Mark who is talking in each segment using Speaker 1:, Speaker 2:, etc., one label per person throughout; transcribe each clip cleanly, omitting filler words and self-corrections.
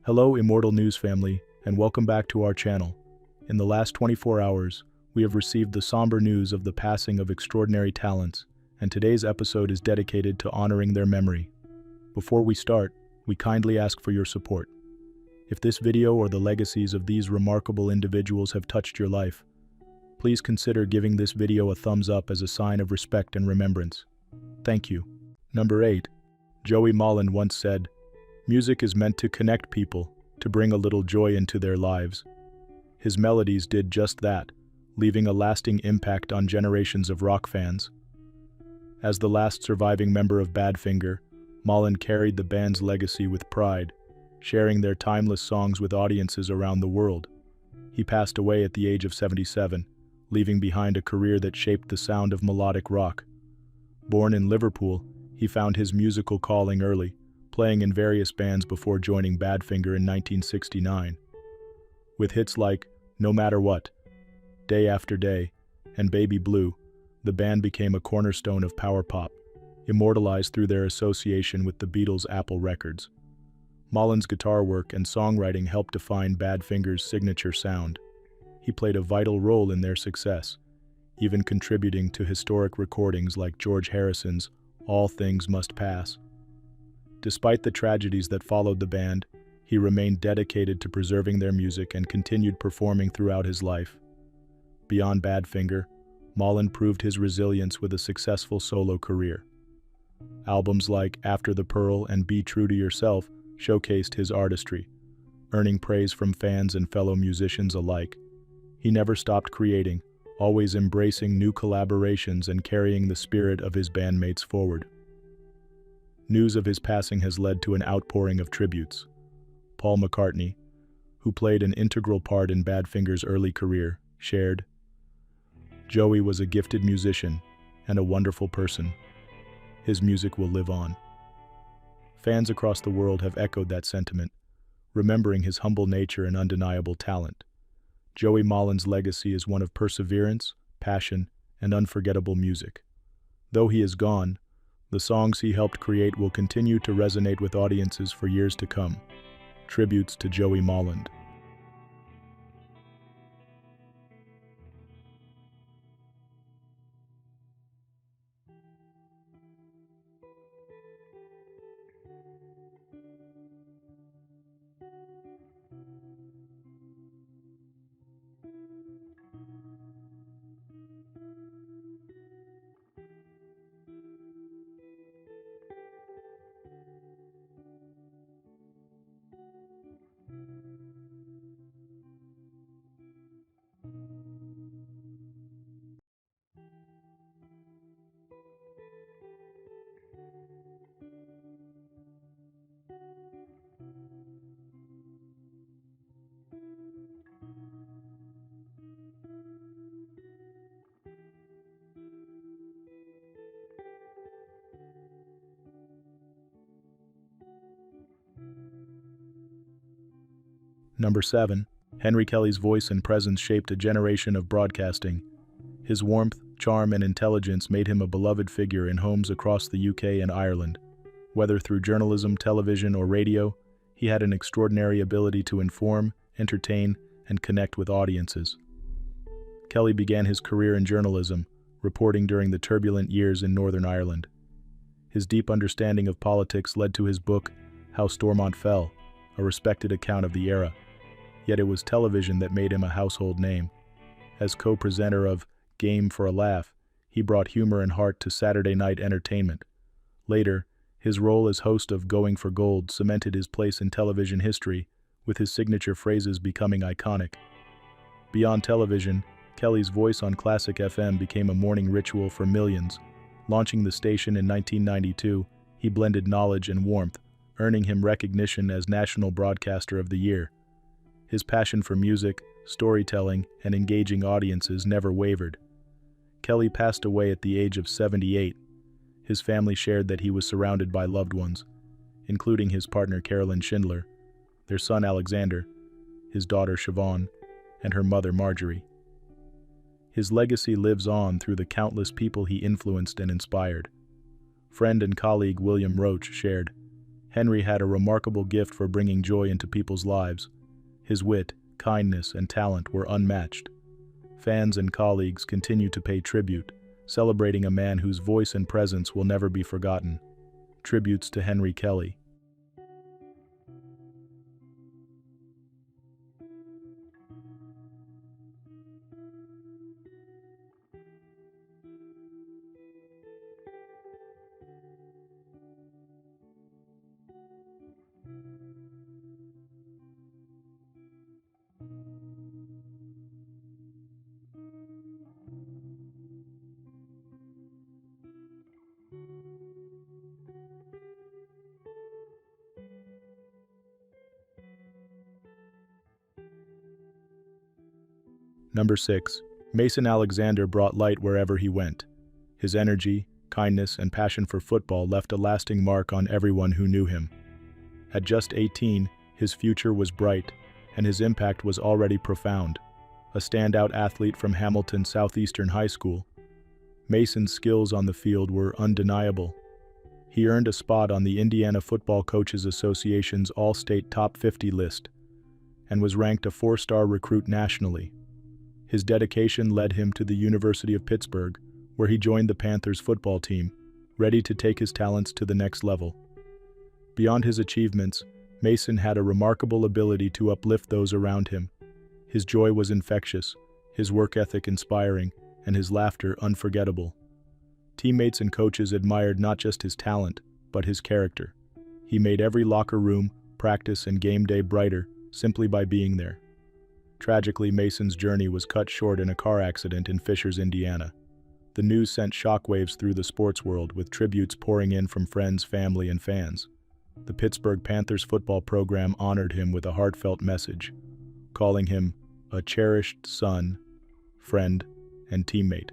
Speaker 1: Hello, Immortal News family, and welcome back to our channel. In the last 24 hours, we have received the somber news of the passing of extraordinary talents, and today's episode is dedicated to honoring their memory. Before we start, we kindly ask for your support. If this video or the legacies of these remarkable individuals have touched your life, please consider giving this video a thumbs up as a sign of respect and remembrance. Thank you. Number 8. Joey Molland once said, "Music is meant to connect people, to bring a little joy into their lives." His melodies did just that, leaving a lasting impact on generations of rock fans. As the last surviving member of Badfinger, Molland carried the band's legacy with pride, sharing their timeless songs with audiences around the world. He passed away at the age of 77, leaving behind a career that shaped the sound of melodic rock. Born in Liverpool, he found his musical calling early, playing in various bands before joining Badfinger in 1969. With hits like No Matter What, Day After Day, and Baby Blue, the band became a cornerstone of power pop, immortalized through their association with the Beatles' Apple Records. Molland's guitar work and songwriting helped define Badfinger's signature sound. He played a vital role in their success, even contributing to historic recordings like George Harrison's All Things Must Pass. Despite the tragedies that followed the band, he remained dedicated to preserving their music and continued performing throughout his life. Beyond Badfinger, Molland proved his resilience with a successful solo career. Albums like After the Pearl and Be True to Yourself showcased his artistry, earning praise from fans and fellow musicians alike. He never stopped creating, always embracing new collaborations and carrying the spirit of his bandmates forward. News of his passing has led to an outpouring of tributes. Paul McCartney, who played an integral part in Badfinger's early career, shared, "Joey was a gifted musician and a wonderful person. His music will live on." Fans across the world have echoed that sentiment, remembering his humble nature and undeniable talent. Joey Molland's legacy is one of perseverance, passion, and unforgettable music. Though he is gone, the songs he helped create will continue to resonate with audiences for years to come. Tributes to Joey Molland. Number 7. Henry Kelly's voice and presence shaped a generation of broadcasting. His warmth, charm, and intelligence made him a beloved figure in homes across the UK and Ireland. Whether through journalism, television, or radio, he had an extraordinary ability to inform, entertain, and connect with audiences. Kelly began his career in journalism, reporting during the turbulent years in Northern Ireland. His deep understanding of politics led to his book, How Stormont Fell, a respected account of the era. Yet it was television that made him a household name. As co-presenter of Game for a Laugh, he brought humor and heart to Saturday night entertainment. Later, his role as host of Going for Gold cemented his place in television history, with his signature phrases becoming iconic. Beyond television, Kelly's voice on Classic FM became a morning ritual for millions. Launching the station in 1992, he blended knowledge and warmth, earning him recognition as National Broadcaster of the Year. His passion for music, storytelling, and engaging audiences never wavered. Kelly passed away at the age of 78. His family shared that he was surrounded by loved ones, including his partner Carolyn Schindler, their son Alexander, his daughter Siobhan, and her mother Marjorie. His legacy lives on through the countless people he influenced and inspired. Friend and colleague William Roach shared, Henry had a remarkable gift for bringing joy into people's lives. His wit, kindness, and talent were unmatched. Fans and colleagues continue to pay tribute, celebrating a man whose voice and presence will never be forgotten. Tributes to Henry Kelly. Number 6. Mason Alexander brought light wherever he went. His energy, kindness, and passion for football left a lasting mark on everyone who knew him. At just 18, his future was bright, and his impact was already profound. A standout athlete from Hamilton Southeastern High School, Mason's skills on the field were undeniable. He earned a spot on the Indiana Football Coaches Association's All-State Top 50 list, and was ranked a 4-star recruit nationally. His dedication led him to the University of Pittsburgh, where he joined the Panthers football team, ready to take his talents to the next level. Beyond his achievements, Mason had a remarkable ability to uplift those around him. His joy was infectious, his work ethic inspiring, and his laughter unforgettable. Teammates and coaches admired not just his talent, but his character. He made every locker room, practice, and game day brighter simply by being there. Tragically, Mason's journey was cut short in a car accident in Fishers, Indiana. The news sent shockwaves through the sports world, with tributes pouring in from friends, family, and fans. The Pittsburgh Panthers football program honored him with a heartfelt message, calling him a cherished son, friend, and teammate.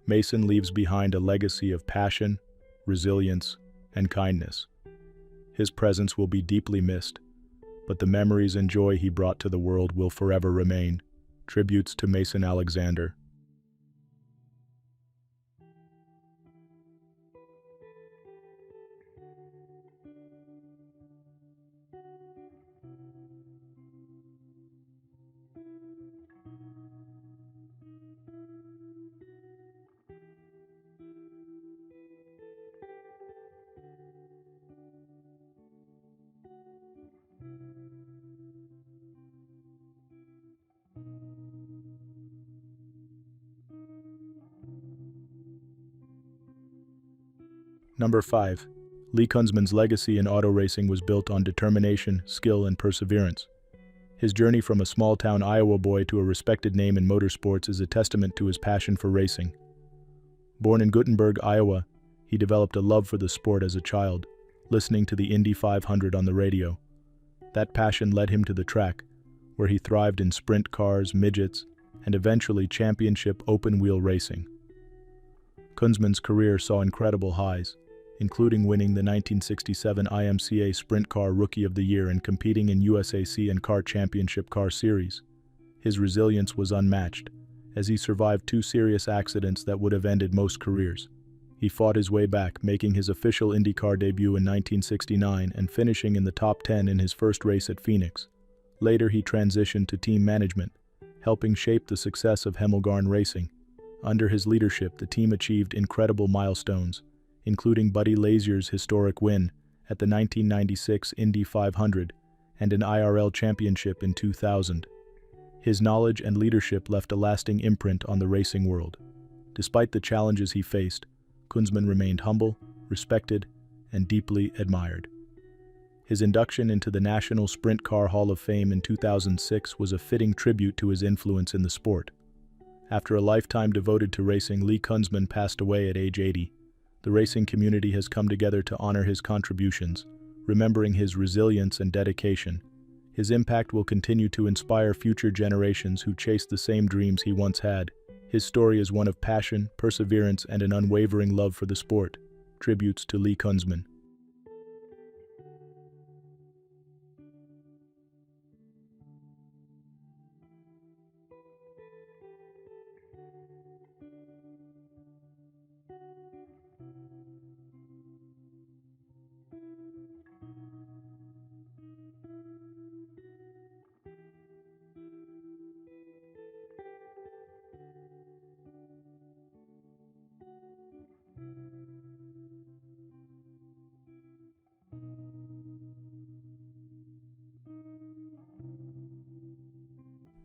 Speaker 1: Mason leaves behind a legacy of passion, resilience, and kindness. His presence will be deeply missed, but the memories and joy he brought to the world will forever remain. Tributes to Mason Alexander. Number 5. Lee Kunzman's legacy in auto racing was built on determination, skill, and perseverance. His journey from a small-town Iowa boy to a respected name in motorsports is a testament to his passion for racing. Born in Gutenberg, Iowa, he developed a love for the sport as a child, listening to the Indy 500 on the radio. That passion led him to the track, where he thrived in sprint cars, midgets, and eventually championship open-wheel racing. Kunzman's career saw incredible highs, including winning the 1967 IMCA Sprint Car Rookie of the Year and competing in USAC and Car Championship Car Series. His resilience was unmatched, as he survived 2 serious accidents that would have ended most careers. He fought his way back, making his official IndyCar debut in 1969 and finishing in the top 10 in his first race at Phoenix. Later he transitioned to team management, helping shape the success of Hemmelgarn Racing. Under his leadership, the team achieved incredible milestones, including Buddy Lazier's historic win at the 1996 Indy 500 and an IRL championship in 2000. His knowledge and leadership left a lasting imprint on the racing world. Despite the challenges he faced, Kunzman remained humble, respected, and deeply admired. His induction into the National Sprint Car Hall of Fame in 2006 was a fitting tribute to his influence in the sport. After a lifetime devoted to racing, Lee Kunzman passed away at age 80. The racing community has come together to honor his contributions, remembering his resilience and dedication. His impact will continue to inspire future generations who chase the same dreams he once had. His story is one of passion, perseverance, and an unwavering love for the sport. Tributes to Lee Kunzman.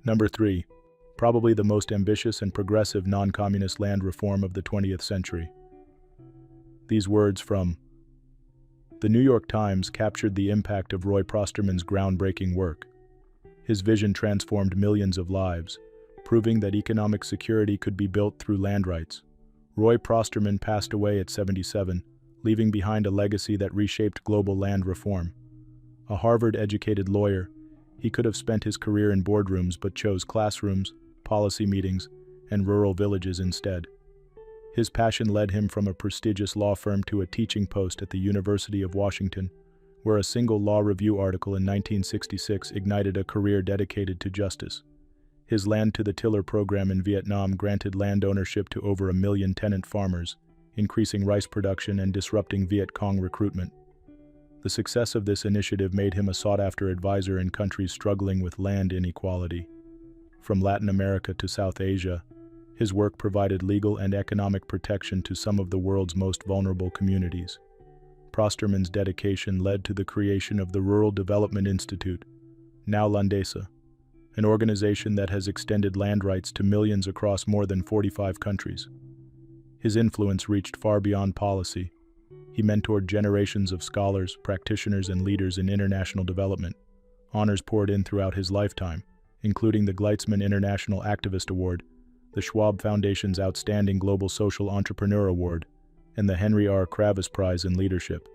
Speaker 1: Number 3. Probably the most ambitious and progressive non-communist land reform of the 20th century. These words from the New York Times captured the impact of Roy Prosterman's groundbreaking work. His vision transformed millions of lives, proving that economic security could be built through land rights. Roy Prosterman passed away at 77, leaving behind a legacy that reshaped global land reform. A Harvard-educated lawyer, he could have spent his career in boardrooms but chose classrooms, policy meetings, and rural villages instead. His passion led him from a prestigious law firm to a teaching post at the University of Washington, where a single law review article in 1966 ignited a career dedicated to justice. His Land to the Tiller program in Vietnam granted land ownership to over 1 million tenant farmers, increasing rice production and disrupting Viet Cong recruitment. The success of this initiative made him a sought-after advisor in countries struggling with land inequality. From Latin America to South Asia, his work provided legal and economic protection to some of the world's most vulnerable communities. Prosterman's dedication led to the creation of the Rural Development Institute, now Landesa, an organization that has extended land rights to millions across more than 45 countries. His influence reached far beyond policy. He mentored generations of scholars, practitioners, and leaders in international development. Honors poured in throughout his lifetime, including the Gleitzman International Activist Award, the Schwab Foundation's Outstanding Global Social Entrepreneur Award, and the Henry R. Kravis Prize in Leadership.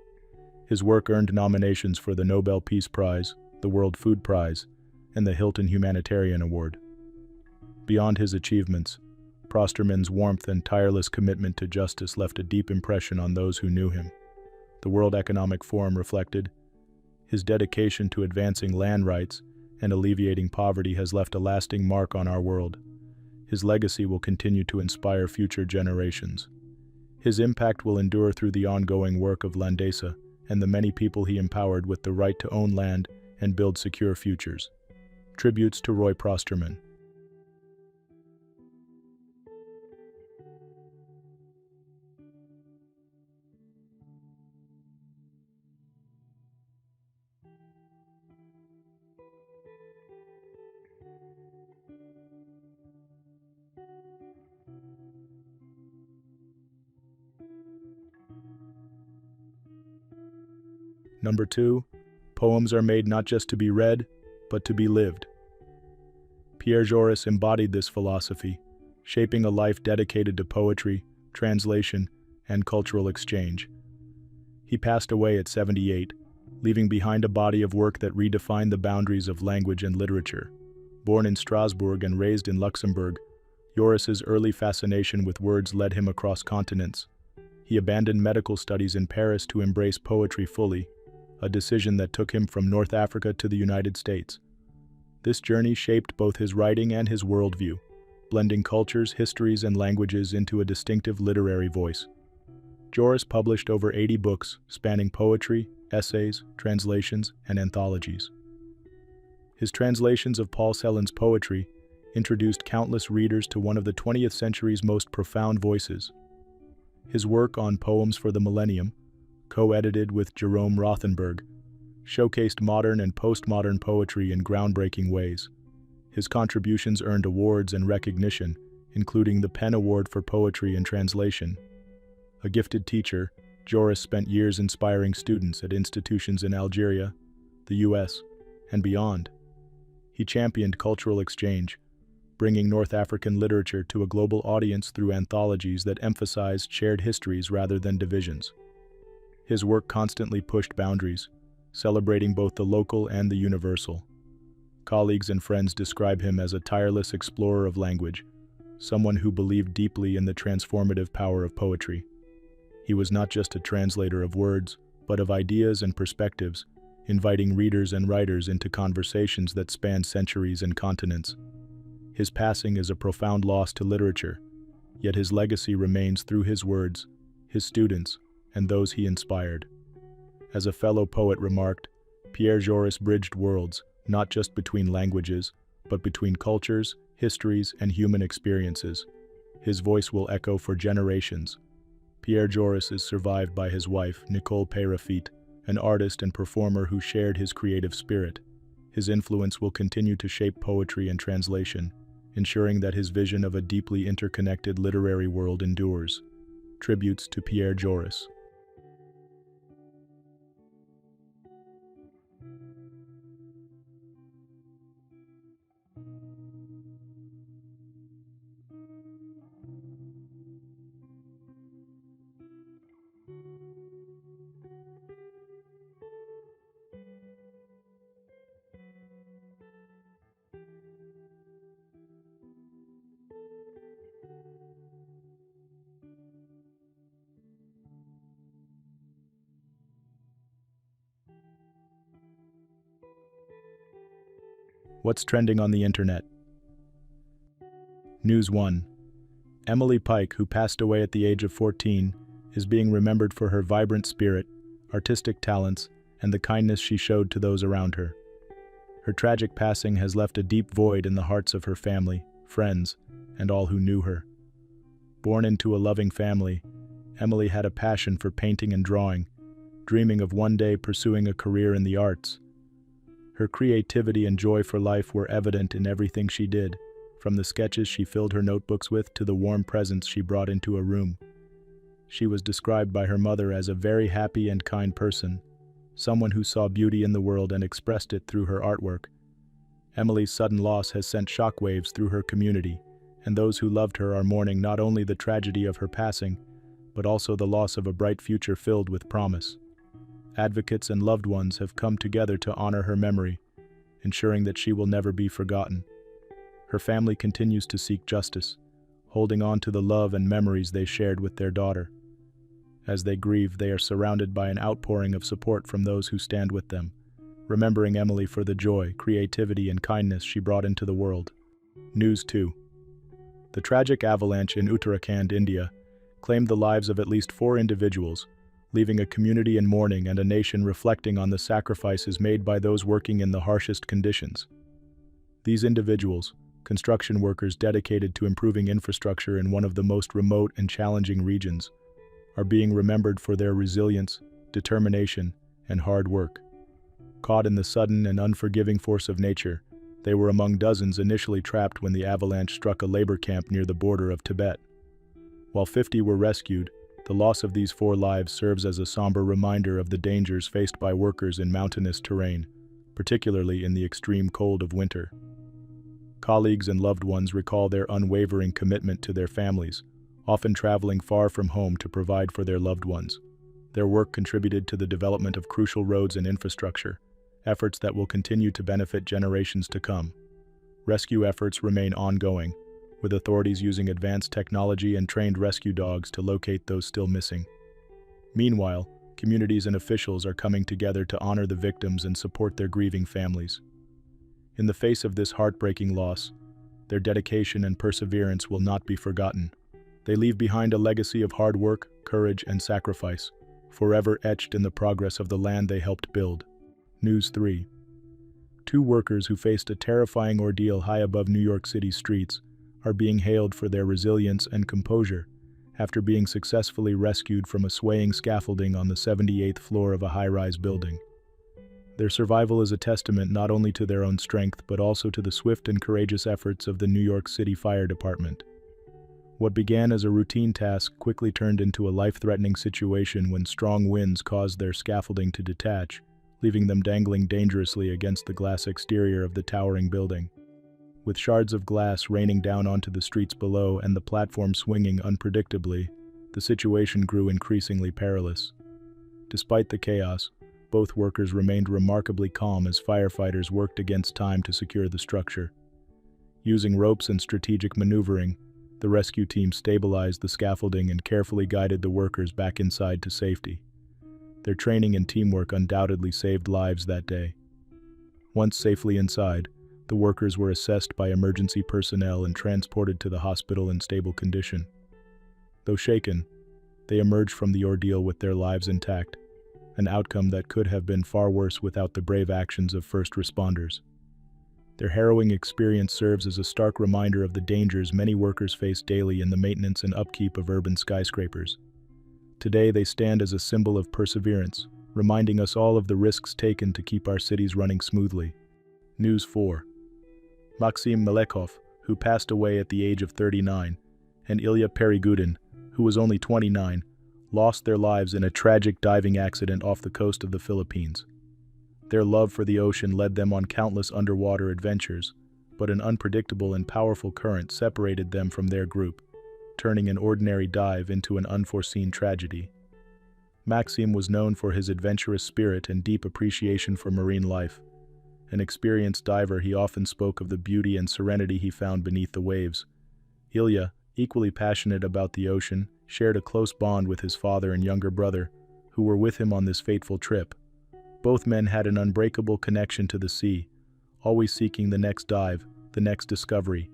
Speaker 1: His work earned nominations for the Nobel Peace Prize, the World Food Prize, and the Hilton Humanitarian Award. Beyond his achievements, Prosterman's warmth and tireless commitment to justice left a deep impression on those who knew him. The World Economic Forum reflected, his dedication to advancing land rights and alleviating poverty has left a lasting mark on our world. His legacy will continue to inspire future generations. His impact will endure through the ongoing work of Landesa and the many people he empowered with the right to own land and build secure futures. Tributes to Roy Prosterman. Number 2. Poems are made not just to be read, but to be lived. Pierre Jaurès embodied this philosophy, shaping a life dedicated to poetry, translation, and cultural exchange. He passed away at 78, leaving behind a body of work that redefined the boundaries of language and literature. Born in Strasbourg and raised in Luxembourg, Jaurès's early fascination with words led him across continents. He abandoned medical studies in Paris to embrace poetry fully, a decision that took him from North Africa to the United States. This journey shaped both his writing and his worldview, blending cultures, histories, and languages into a distinctive literary voice. Jaurès published over 80 books spanning poetry, essays, translations, and anthologies. His translations of Paul Celan's poetry introduced countless readers to one of the 20th century's most profound voices. His work on Poems for the Millennium, co-edited with Jerome Rothenberg, showcased modern and postmodern poetry in groundbreaking ways. His contributions earned awards and recognition, including the PEN Award for Poetry and Translation. A gifted teacher, Jaurès spent years inspiring students at institutions in Algeria, the US, and beyond. He championed cultural exchange, bringing North African literature to a global audience through anthologies that emphasized shared histories rather than divisions. His work constantly pushed boundaries, celebrating both the local and the universal. Colleagues and friends describe him as a tireless explorer of language, someone who believed deeply in the transformative power of poetry. He was not just a translator of words, but of ideas and perspectives, inviting readers and writers into conversations that span centuries and continents. His passing is a profound loss to literature, yet his legacy remains through his words, his students, and those he inspired. As a fellow poet remarked, Pierre Jaurès bridged worlds, not just between languages, but between cultures, histories, and human experiences. His voice will echo for generations. Pierre Jaurès is survived by his wife, Nicole Peyrafitte, an artist and performer who shared his creative spirit. his influence will continue to shape poetry and translation, ensuring that his vision of a deeply interconnected literary world endures. Tributes to Pierre Joris. What's trending on the internet? News 1. Emily Pike, who passed away at the age of 14, is being remembered for her vibrant spirit, artistic talents, and the kindness she showed to those around her. Her tragic passing has left a deep void in the hearts of her family, friends, and all who knew her. Born into a loving family, Emily had a passion for painting and drawing, dreaming of one day pursuing a career in the arts. Her creativity and joy for life were evident in everything she did, from the sketches she filled her notebooks with to the warm presents she brought into a room. She was described by her mother as a very happy and kind person, someone who saw beauty in the world and expressed it through her artwork. Emily's sudden loss has sent shockwaves through her community, and those who loved her are mourning not only the tragedy of her passing, but also the loss of a bright future filled with promise. Advocates and loved ones have come together to honor her memory, ensuring that she will never be forgotten. Her family continues to seek justice, holding on to the love and memories they shared with their daughter. As they grieve, they are surrounded by an outpouring of support from those who stand with them, remembering Emily for the joy, creativity, and kindness she brought into the world. News 2. The tragic avalanche in Uttarakhand, India, claimed the lives of at least 4 individuals, leaving a community in mourning and a nation reflecting on the sacrifices made by those working in the harshest conditions. These individuals, construction workers dedicated to improving infrastructure in one of the most remote and challenging regions, are being remembered for their resilience, determination, and hard work. Caught in the sudden and unforgiving force of nature, they were among dozens initially trapped when the avalanche struck a labor camp near the border of Tibet. While 50 were rescued, the loss of these 4 lives serves as a somber reminder of the dangers faced by workers in mountainous terrain, particularly in the extreme cold of winter. Colleagues and loved ones recall their unwavering commitment to their families, often traveling far from home to provide for their loved ones. Their work contributed to the development of crucial roads and infrastructure, efforts that will continue to benefit generations to come. Rescue efforts remain ongoing, with authorities using advanced technology and trained rescue dogs to locate those still missing. Meanwhile, communities and officials are coming together to honor the victims and support their grieving families. In the face of this heartbreaking loss, their dedication and perseverance will not be forgotten. They leave behind a legacy of hard work, courage, and sacrifice, forever etched in the progress of the land they helped build. News 3. 2 workers who faced a terrifying ordeal high above New York City's streets are being hailed for their resilience and composure after being successfully rescued from a swaying scaffolding on the 78th floor of a high-rise building. Their survival is a testament not only to their own strength but also to the swift and courageous efforts of the New York City Fire Department. What began as a routine task quickly turned into a life-threatening situation when strong winds caused their scaffolding to detach, leaving them dangling dangerously against the glass exterior of the towering building. With shards of glass raining down onto the streets below and the platform swinging unpredictably, the situation grew increasingly perilous. Despite the chaos, both workers remained remarkably calm as firefighters worked against time to secure the structure. Using ropes and strategic maneuvering, the rescue team stabilized the scaffolding and carefully guided the workers back inside to safety. Their training and teamwork undoubtedly saved lives that day. Once safely inside, the workers were assessed by emergency personnel and transported to the hospital in stable condition. Though shaken, they emerged from the ordeal with their lives intact, an outcome that could have been far worse without the brave actions of first responders. Their harrowing experience serves as a stark reminder of the dangers many workers face daily in the maintenance and upkeep of urban skyscrapers. Today they stand as a symbol of perseverance, reminding us all of the risks taken to keep our cities running smoothly. News 4. Maxim Malekov, who passed away at the age of 39, and Ilya Perigudin, who was only 29, lost their lives in a tragic diving accident off the coast of the Philippines. Their love for the ocean led them on countless underwater adventures, but an unpredictable and powerful current separated them from their group, turning an ordinary dive into an unforeseen tragedy. Maxim was known for his adventurous spirit and deep appreciation for marine life. An experienced diver, he often spoke of the beauty and serenity he found beneath the waves. Ilya, equally passionate about the ocean, shared a close bond with his father and younger brother, who were with him on this fateful trip. Both men had an unbreakable connection to the sea, always seeking the next dive, the next discovery.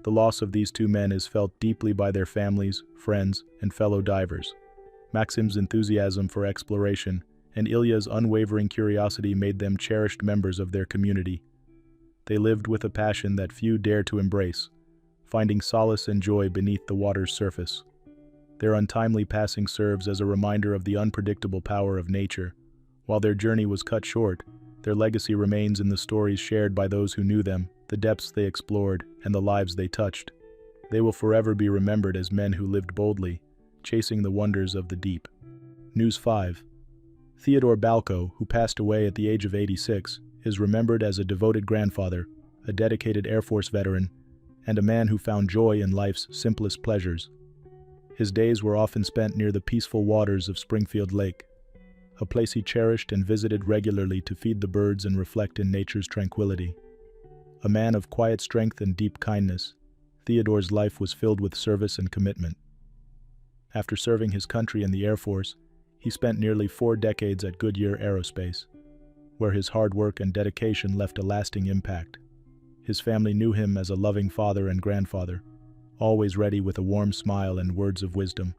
Speaker 1: The loss of these two men is felt deeply by their families, friends, and fellow divers. Maxim's enthusiasm for exploration and Ilya's unwavering curiosity made them cherished members of their community. They lived with a passion that few dare to embrace, finding solace and joy beneath the water's surface. Their untimely passing serves as a reminder of the unpredictable power of nature. While their journey was cut short, their legacy remains in the stories shared by those who knew them, the depths they explored, and the lives they touched. They will forever be remembered as men who lived boldly, chasing the wonders of the deep. News 5. Theodore Balko, who passed away at the age of 86, is remembered as a devoted grandfather, a dedicated Air Force veteran, and a man who found joy in life's simplest pleasures. His days were often spent near the peaceful waters of Springfield Lake, a place he cherished and visited regularly to feed the birds and reflect in nature's tranquility. A man of quiet strength and deep kindness, Theodore's life was filled with service and commitment. After serving his country in the Air Force, he spent nearly 4 decades at Goodyear Aerospace, where his hard work and dedication left a lasting impact. His family knew him as a loving father and grandfather, always ready with a warm smile and words of wisdom.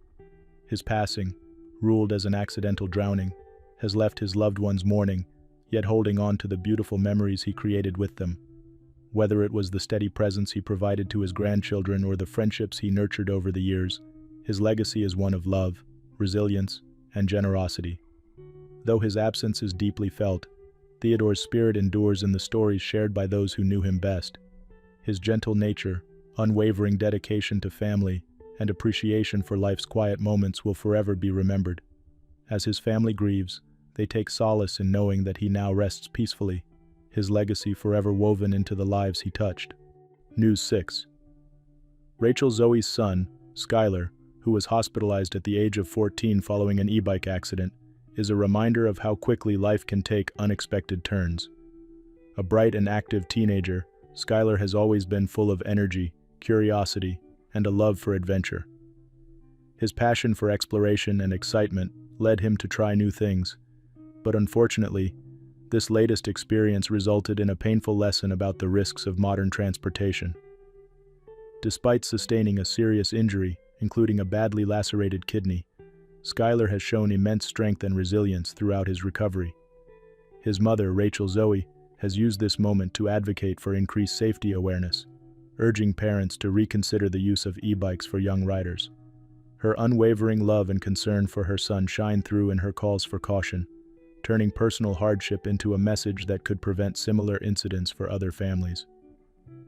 Speaker 1: His passing, ruled as an accidental drowning, has left his loved ones mourning, yet holding on to the beautiful memories he created with them. Whether it was the steady presence he provided to his grandchildren or the friendships he nurtured over the years, his legacy is one of love, resilience, and generosity. Though his absence is deeply felt, Theodore's spirit endures in the stories shared by those who knew him best. His gentle nature, unwavering dedication to family, and appreciation for life's quiet moments will forever be remembered. As his family grieves, they take solace in knowing that he now rests peacefully, his legacy forever woven into the lives he touched. News 6. Rachel Zoe's son, Skylar, who was hospitalized at the age of 14 following an e-bike accident, is a reminder of how quickly life can take unexpected turns. A bright and active teenager, Skylar has always been full of energy, curiosity, and a love for adventure. His passion for exploration and excitement led him to try new things, but unfortunately, this latest experience resulted in a painful lesson about the risks of modern transportation. Despite sustaining a serious injury, including a badly lacerated kidney, Skylar has shown immense strength and resilience throughout his recovery. His mother, Rachel Zoe, has used this moment to advocate for increased safety awareness, urging parents to reconsider the use of e-bikes for young riders. Her unwavering love and concern for her son shine through in her calls for caution, turning personal hardship into a message that could prevent similar incidents for other families.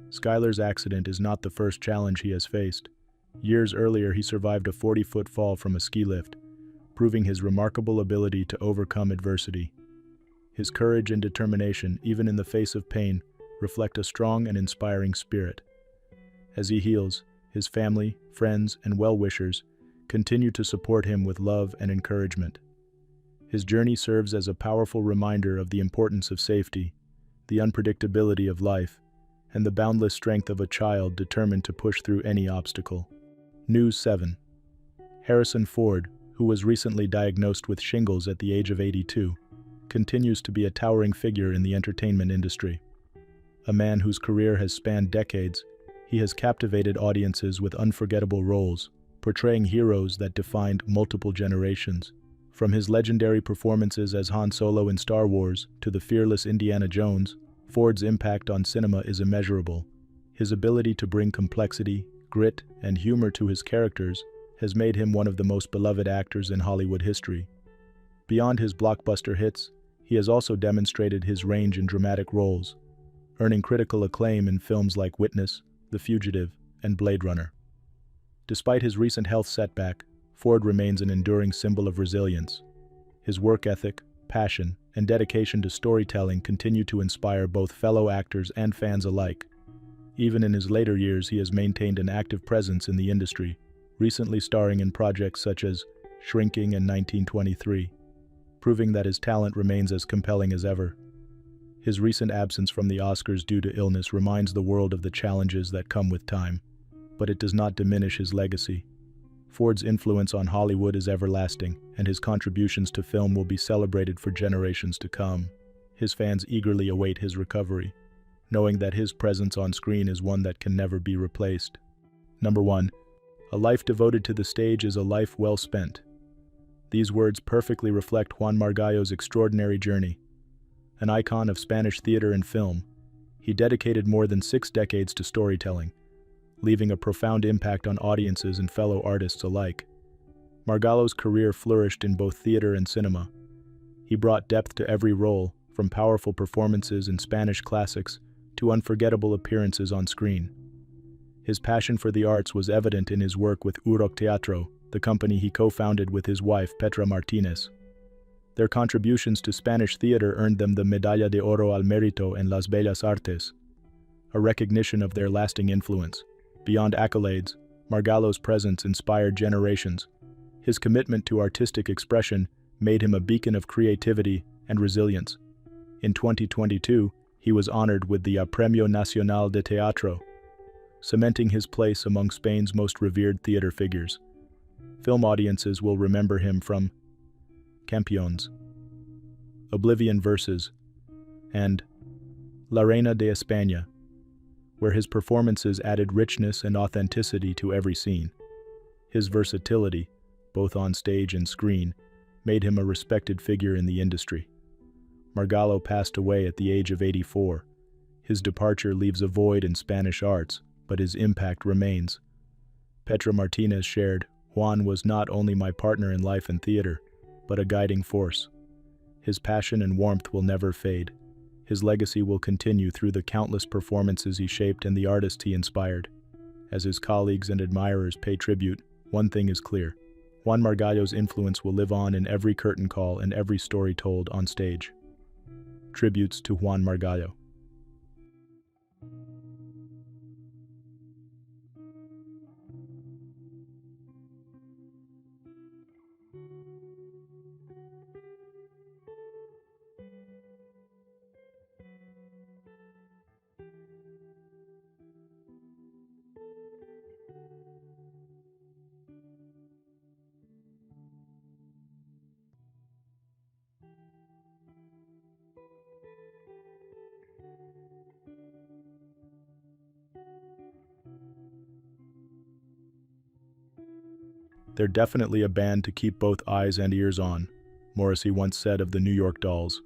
Speaker 1: Skylar's accident is not the first challenge he has faced. Years earlier, he survived a 40-foot fall from a ski lift, proving his remarkable ability to overcome adversity. His courage and determination, even in the face of pain, reflect a strong and inspiring spirit. As he heals, his family, friends, and well-wishers continue to support him with love and encouragement. His journey serves as a powerful reminder of the importance of safety, the unpredictability of life, and the boundless strength of a child determined to push through any obstacle. News 7. Harrison Ford, who was recently diagnosed with shingles at the age of 82, continues to be a towering figure in the entertainment industry. A man whose career has spanned decades, he has captivated audiences with unforgettable roles, portraying heroes that defined multiple generations. From his legendary performances as Han Solo in Star Wars to the fearless Indiana Jones, Ford's impact on cinema is immeasurable. His ability to bring complexity, grit, and humor to his characters has made him one of the most beloved actors in Hollywood history. Beyond his blockbuster hits, he has also demonstrated his range in dramatic roles, earning critical acclaim in films like Witness, The Fugitive, and Blade Runner. Despite his recent health setback, Ford remains an enduring symbol of resilience. His work ethic, passion, and dedication to storytelling continue to inspire both fellow actors and fans alike. Even in his later years, he has maintained an active presence in the industry, recently starring in projects such as Shrinking and 1923, proving that his talent remains as compelling as ever. His recent absence from the Oscars due to illness reminds the world of the challenges that come with time, but it does not diminish his legacy. Ford's influence on Hollywood is everlasting, and his contributions to film will be celebrated for generations to come. His fans eagerly await his recovery, knowing that his presence on screen is one that can never be replaced. Number 1. A life devoted to the stage is a life well spent. These words perfectly reflect Juan Margallo's extraordinary journey. An icon of Spanish theater and film, he dedicated more than 6 decades to storytelling, leaving a profound impact on audiences and fellow artists alike. Margallo's career flourished in both theater and cinema. He brought depth to every role, from powerful performances in Spanish classics to unforgettable appearances on screen. His passion for the arts was evident in his work with Urok Teatro, the company he co-founded with his wife Petra Martinez. Their contributions to Spanish theater earned them the Medalla de Oro al Mérito en las Bellas Artes, a recognition of their lasting influence. Beyond accolades, Margallo's presence inspired generations. His commitment to artistic expression made him a beacon of creativity and resilience. In 2022, he was honored with the Premio Nacional de Teatro, cementing his place among Spain's most revered theater figures. Film audiences will remember him from Campeones, Oblivion Verses, and La Reina de España, where his performances added richness and authenticity to every scene. His versatility, both on stage and screen, made him a respected figure in the industry. Margallo passed away at the age of 84. His departure leaves a void in Spanish arts, but his impact remains. Petra Martinez shared, "Juan was not only my partner in life and theater, but a guiding force. His passion and warmth will never fade. His legacy will continue through the countless performances he shaped and the artists he inspired." As his colleagues and admirers pay tribute, one thing is clear: Juan Margallo's influence will live on in every curtain call and every story told on stage. Tributes to Juan Margallo. "They're definitely a band to keep both eyes and ears on," Morrissey once said of the New York Dolls.